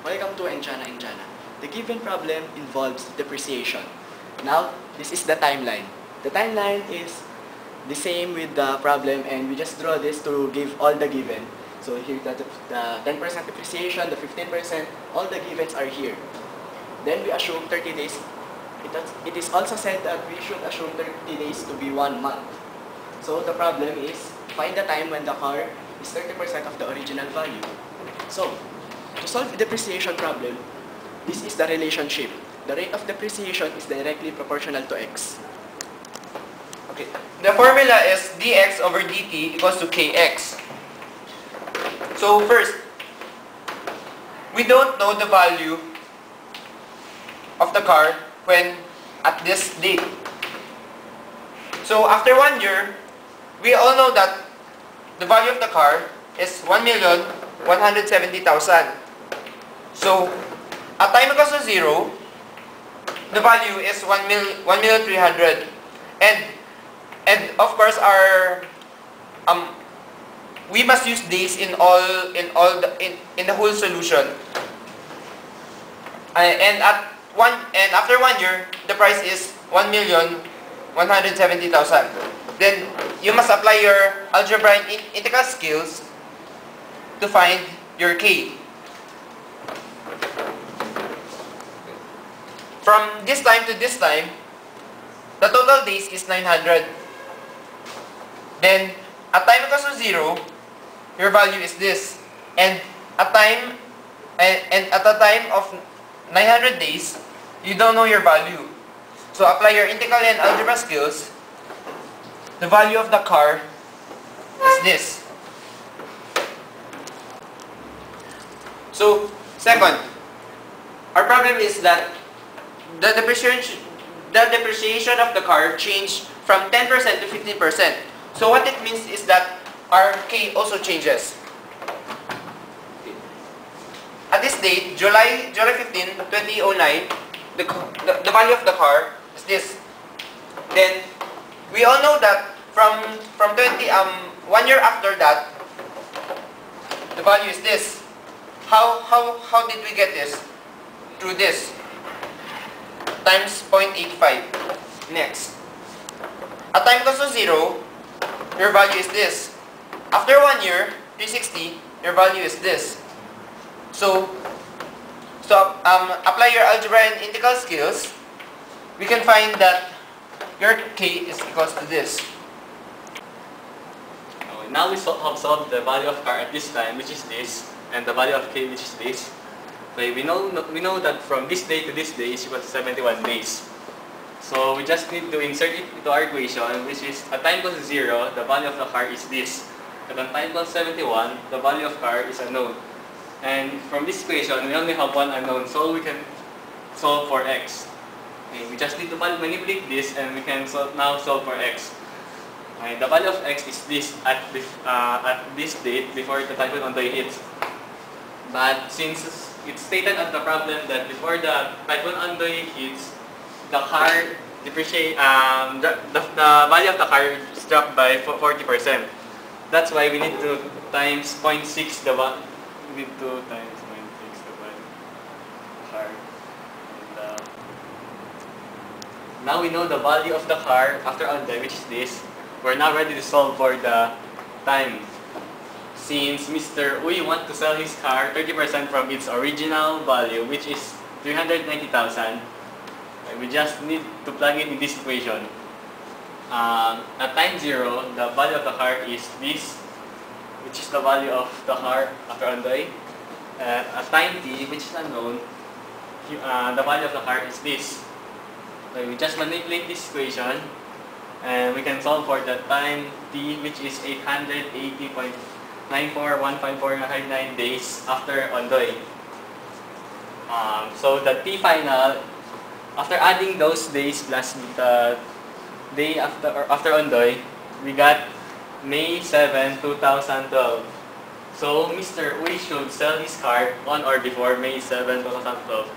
Welcome to ENGIANA. The given problem involves depreciation. Now, this is the timeline. The timeline is the same with the problem, and we just draw this to give all the given. So here the 10% depreciation, the 15%, all the givens are here. Then we assume 30 days. It is also said that we should assume 30 days to be 1 month. So the problem is find the time when the car is 30% of the original value. So to solve the depreciation problem, this is the relationship. The rate of depreciation is directly proportional to x. Okay. The formula is dx over dt equals to kx. So first, we don't know the value of the car when at this date. So after 1 year, we all know that the value of the car is 1,170,000. So at time equals to 0, the value is 1,300,000. And of course we must use days in the whole solution. And after 1 year, the price is 1,170,000. Then you must apply your algebra and integral skills to find your k. From this time to this time, the total days is 900. Then at time equals to 0, your value is this. And at the time of 900 days, you don't know your value. So apply your integral and algebra skills. The value of the car is this. So second, our problem is that the depreciation of the car changed from 10% to 15%. So what it means is that our K also changes. At this date, July 15, 2009, the value of the car is this. Then we all know that from 1 year after that, the value is this. How did we get this? Through this times 0.85. Next, at time equals to 0, your value is this. After 1 year, 360, your value is this. So apply your algebra and integral skills. We can find that your k is equals to this. Now we have solved the value of car at this time, which is this, and the value of k, which is this. Okay, we know that from this day to this day is equal to 71 days. So we just need to insert it into our equation, which is at time equals 0, the value of the car is this. At time equals 71, the value of car is unknown. And from this equation, we only have one unknown, so we can solve for x. Okay, we just need to manipulate this, and we can now solve for x. Okay, the value of x is this at this date before the typhoon Ondoy hits. But since it's stated at the problem that before the typhoon Ondoy hits, the car depreciate. The value of the car is dropped by 40%. That's why we need to times 0.6 the value. We need to times 0.6 the value of the car. And, now we know the value of the car after Ondoy, which is this. We're now ready to solve for the time. Since Mr. Uy wants to sell his car 30% from its original value, which is 390,000, we just need to plug it in this equation. At time 0, the value of the car is this, which is the value of the car after Ondoy. At time t, which is unknown, the value of the car is this. So we just manipulate this equation, and we can solve for the time t, which is 880.9415499 days after Ondoy. So the t final, after adding those days plus the day after Ondoy, we got May 7, 2012. So Mr. Uy should sell his car on or before May 7, 2012.